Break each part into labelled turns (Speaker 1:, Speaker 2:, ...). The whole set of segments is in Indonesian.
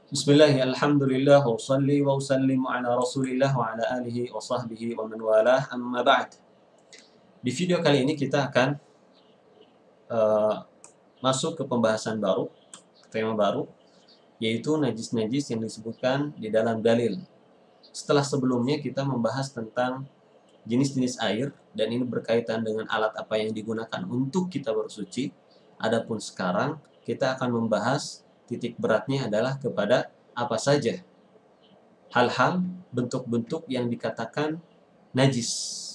Speaker 1: Bismillah, alhamdulillah, wa salli wa usallimu ala rasulillah wa ala alihi wa sahbihi wa man walah, amma ba'd. Di video kali ini kita akan uh, masuk ke pembahasan baru, tema baru, yaitu najis-najis yang disebutkan di dalam dalil. Setelah sebelumnya kita membahas tentang jenis-jenis air, dan ini berkaitan dengan alat apa yang digunakan untuk kita bersuci. Adapun sekarang kita akan membahas titik beratnya adalah kepada apa saja hal-hal, bentuk-bentuk yang dikatakan najis.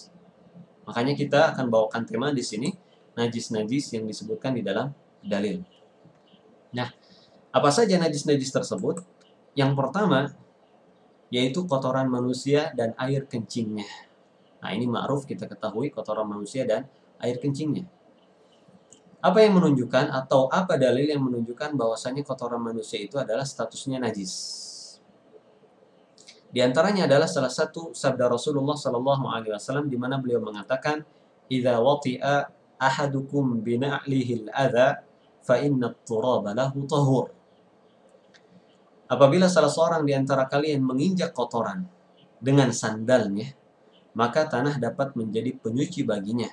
Speaker 1: Makanya kita akan bawakan tema di sini, najis-najis yang disebutkan di dalam dalil. Nah, apa saja najis-najis tersebut? Yang pertama, yaitu kotoran manusia dan air kencingnya. Nah, ini ma'ruf, kita ketahui kotoran manusia dan air kencingnya. Apa yang menunjukkan atau apa dalil yang menunjukkan bahwasanya kotoran manusia itu adalah statusnya najis? Di antaranya adalah salah satu sabda Rasulullah Sallallahu Alaihi Wasallam di mana beliau mengatakan, "Idza wati'a ahadukum bina'lihi al-adha, fa inna at-turaba lahu tahur." Apabila salah seorang di antara kalian menginjak kotoran dengan sandalnya, maka tanah dapat menjadi penyuci baginya.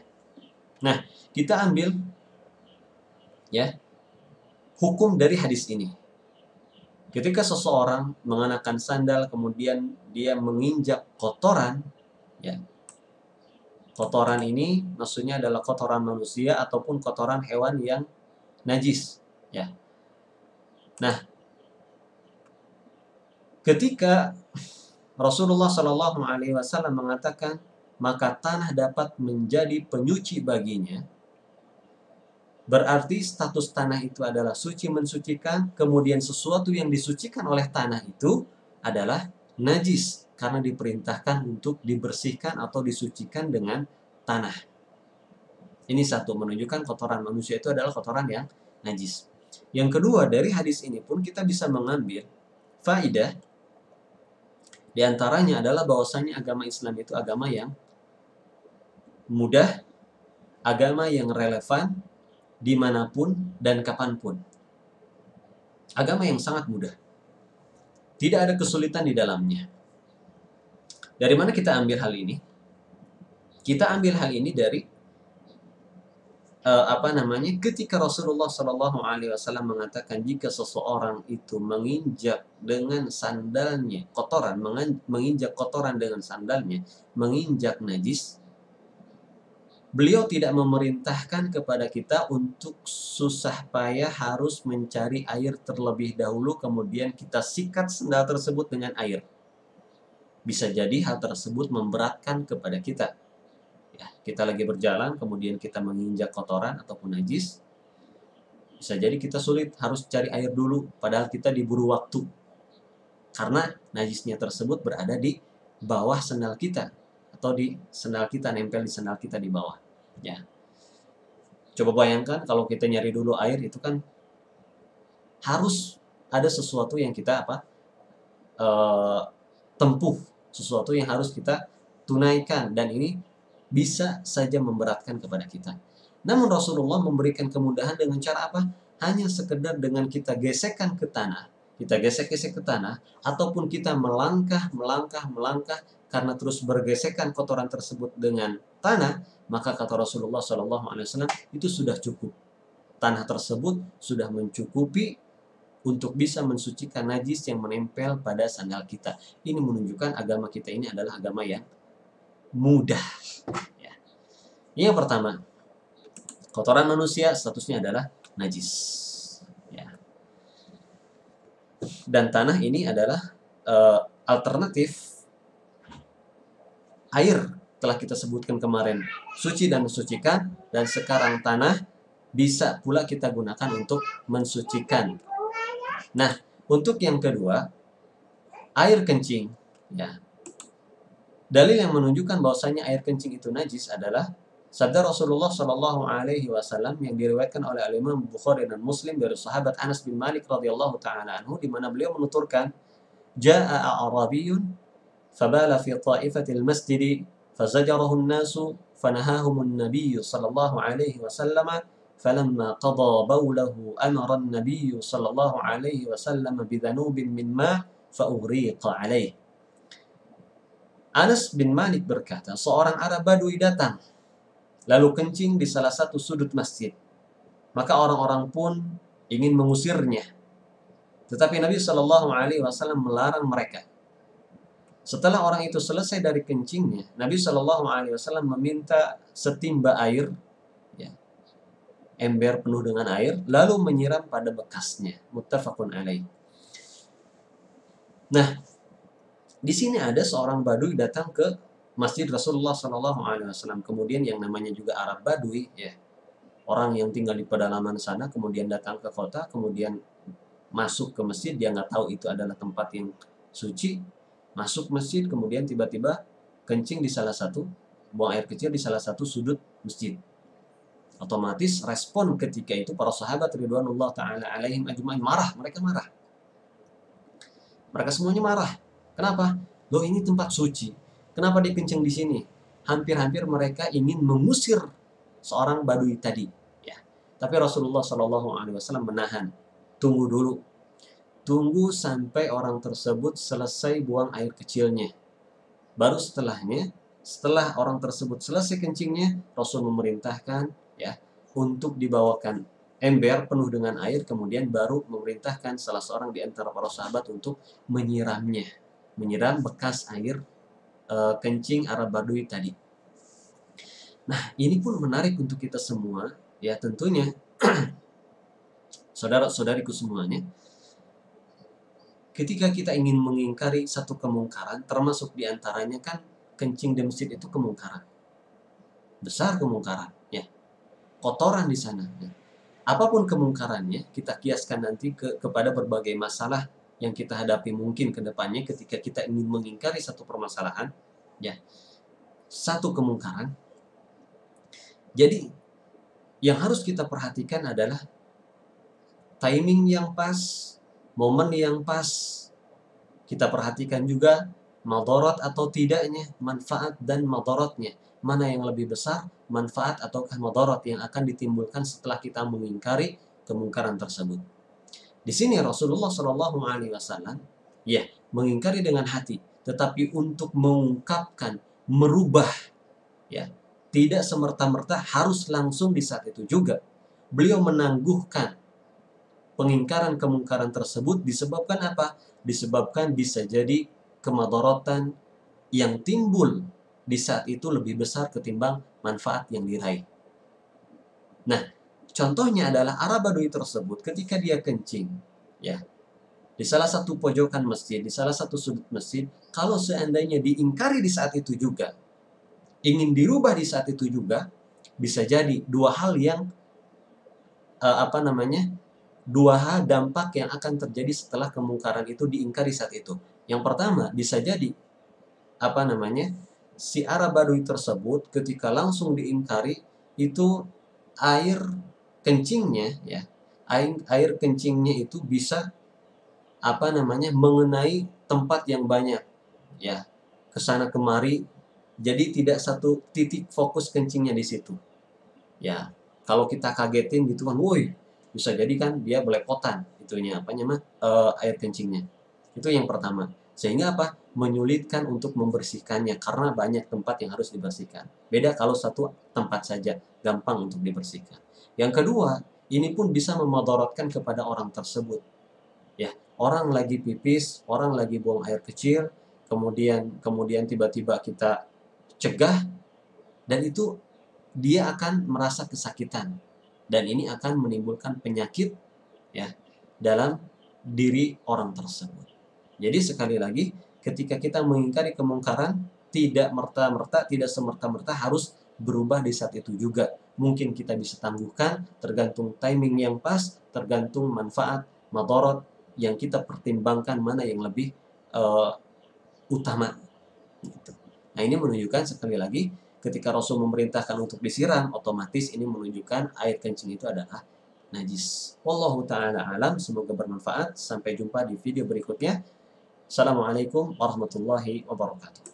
Speaker 1: Nah, kita ambil ya hukum dari hadis ini. Ketika seseorang mengenakan sandal kemudian dia menginjak kotoran, ya, kotoran ini maksudnya adalah kotoran manusia ataupun kotoran hewan yang najis, ya. Nah, ketika Rasulullah Shallallahu Alaihi Wasallam mengatakan maka tanah dapat menjadi penyuci baginya, berarti status tanah itu adalah suci mensucikan, kemudian sesuatu yang disucikan oleh tanah itu adalah najis karena diperintahkan untuk dibersihkan atau disucikan dengan tanah. Ini satu, menunjukkan kotoran manusia itu adalah kotoran yang najis. Yang kedua, dari hadis ini pun kita bisa mengambil faidah, di antaranya adalah bahwasanya agama Islam itu agama yang mudah, agama yang relevan, dimanapun dan kapanpun. Agama yang sangat mudah. Tidak ada kesulitan di dalamnya. Dari mana kita ambil hal ini? Kita ambil hal ini dari ketika Rasulullah Shallallahu Alaihi Wasallam mengatakan jika seseorang itu menginjak dengan sandalnya kotoran, menginjak kotoran dengan sandalnya, menginjak najis, beliau tidak memerintahkan kepada kita untuk susah payah harus mencari air terlebih dahulu kemudian kita sikat sandal tersebut dengan air. Bisa jadi hal tersebut memberatkan kepada kita. Ya, kita lagi berjalan kemudian kita menginjak kotoran ataupun najis, bisa jadi kita sulit harus cari air dulu padahal kita diburu waktu. Karena najisnya tersebut berada di bawah sandal kita atau di sandal kita, nempel di sandal kita di bawah. Ya. Coba bayangkan kalau kita nyari dulu air itu kan harus ada sesuatu yang kita tempuh, sesuatu yang harus kita tunaikan dan ini bisa saja memberatkan kepada kita. Namun Rasulullah memberikan kemudahan dengan cara apa? Hanya sekedar dengan kita gesekkan ke tanah, kita gesek-gesek ke tanah, ataupun kita melangkah karena terus bergesekan kotoran tersebut dengan tanah, maka kata Rasulullah SAW itu sudah cukup. Tanah tersebut sudah mencukupi untuk bisa mensucikan najis yang menempel pada sandal kita. Ini menunjukkan agama kita ini adalah agama yang mudah. Ya. Ini yang pertama, kotoran manusia statusnya adalah najis. Ya. Dan tanah ini adalah alternatif air. Telah kita sebutkan kemarin, suci dan mensucikan, dan sekarang tanah bisa pula kita gunakan untuk mensucikan. Nah, untuk yang kedua, air kencing. Ya. Dalil yang menunjukkan bahwasanya air kencing itu najis adalah sabda Rasulullah Shallallahu Alaihi Wasallam yang diriwayatkan oleh Imam Bukhari dan Muslim dari sahabat Anas bin Malik radhiyallahu taala anhu, di mana beliau menuturkan, "Jaa a'rabiyyun fabala fi ta'ifatil masjid fazajarahu an-nasu fanahahum an-nabiy sallallahu alaihi wasallam falamma qada bawlahu amara an-nabiy sallallahu alaihi wasallam bidhanubin min ma fa ughriqa alaihi. Anas bin Malik berkata, seorang Arab Badui datang lalu kencing di salah satu sudut masjid. Maka orang-orang pun ingin mengusirnya. Tetapi Nabi Shallallahu Alaihi Wasallam melarang mereka. Setelah orang itu selesai dari kencingnya, Nabi Shallallahu Alaihi Wasallam meminta setimba air, ya, ember penuh dengan air, lalu menyiram pada bekasnya. Muttafaqun alaih. Nah, di sini ada seorang Badui datang ke Masjid Rasulullah Shallallahu Alaihi Wasallam. Kemudian yang namanya juga Arab Badui, ya, orang yang tinggal di pedalaman sana, kemudian datang ke kota, kemudian masuk ke masjid, dia nggak tahu itu adalah tempat yang suci. Masuk masjid, kemudian tiba-tiba kencing di salah satu, buang air kecil di salah satu sudut masjid. Otomatis respon ketika itu para sahabat ridwanullah ta'ala alaihim ajma'in marah, mereka marah. Mereka semuanya marah. Kenapa? Loh, ini tempat suci. Kenapa dia kencing di sini? Hampir-hampir mereka ingin mengusir seorang Badui tadi. Ya. Tapi Rasulullah Shallallahu Alaihi Wasallam menahan. Tunggu dulu. Tunggu sampai orang tersebut selesai buang air kecilnya. Baru setelahnya, setelah orang tersebut selesai kencingnya, Rasul memerintahkan, ya, untuk dibawakan ember penuh dengan air, kemudian baru memerintahkan salah seorang di antara para sahabat untuk menyiramnya. Menyiram bekas air kencing Arab Badui tadi. Nah, ini pun menarik untuk kita semua, ya, tentunya saudara-saudariku semuanya. Ketika kita ingin mengingkari satu kemungkaran, termasuk diantaranya kan kencing di masjid itu kemungkaran. Besar kemungkaran, ya. Kotoran di sana. Ya. Apapun kemungkarannya, kita kiaskan nanti kepada berbagai masalah yang kita hadapi mungkin ke depannya ketika kita ingin mengingkari satu permasalahan, ya, satu kemungkaran. Jadi, yang harus kita perhatikan adalah timing yang pas, momen yang pas. Kita perhatikan juga madarat atau tidaknya, manfaat dan madaratnya. Mana yang lebih besar, manfaat ataukah madarat yang akan ditimbulkan setelah kita mengingkari kemungkaran tersebut. Di sini Rasulullah Shallallahu Alaihi Wasallam, ya, mengingkari dengan hati, tetapi untuk mengungkapkan, merubah, ya, tidak semerta-merta harus langsung di saat itu juga. Beliau menangguhkan pengingkaran kemungkaran tersebut disebabkan apa? Disebabkan bisa jadi kemadaratan yang timbul di saat itu lebih besar ketimbang manfaat yang diraih. Nah, contohnya adalah Arab Badui tersebut ketika dia kencing, ya, di salah satu pojokan masjid, di salah satu sudut masjid, kalau seandainya diingkari di saat itu juga, ingin dirubah di saat itu juga, bisa jadi dua hal yang dua hal dampak yang akan terjadi setelah kemungkaran itu diingkari saat itu. Yang pertama, bisa jadi si Arab Badui tersebut ketika langsung diingkari itu air kencingnya, ya, air kencingnya itu bisa mengenai tempat yang banyak, ya, kesana kemari, jadi tidak satu titik fokus kencingnya di situ, ya. Kalau kita kagetin gitu kan, woi, bisa jadi kan dia belepotan itunya air kencingnya. Itu yang pertama. Sehingga menyulitkan untuk membersihkannya karena banyak tempat yang harus dibersihkan. Beda kalau satu tempat saja, gampang untuk dibersihkan. Yang kedua, ini pun bisa memadaratkan kepada orang tersebut. Ya, orang lagi pipis, orang lagi buang air kecil, kemudian tiba-tiba kita cegah, dan itu dia akan merasa kesakitan, dan ini akan menimbulkan penyakit, ya, dalam diri orang tersebut. Jadi sekali lagi, ketika kita mengingkari kemungkaran, tidak semerta-merta harus berubah di saat itu juga. Mungkin kita bisa tangguhkan, tergantung timing yang pas, tergantung manfaat, madarat yang kita pertimbangkan mana yang lebih utama. Gitu. Nah, ini menunjukkan sekali lagi, ketika Rasul memerintahkan untuk disiram, otomatis ini menunjukkan air kencing itu adalah najis. Wallahu ta'ala alam, semoga bermanfaat. Sampai jumpa di video berikutnya. Assalamualaikum warahmatullahi wabarakatuh.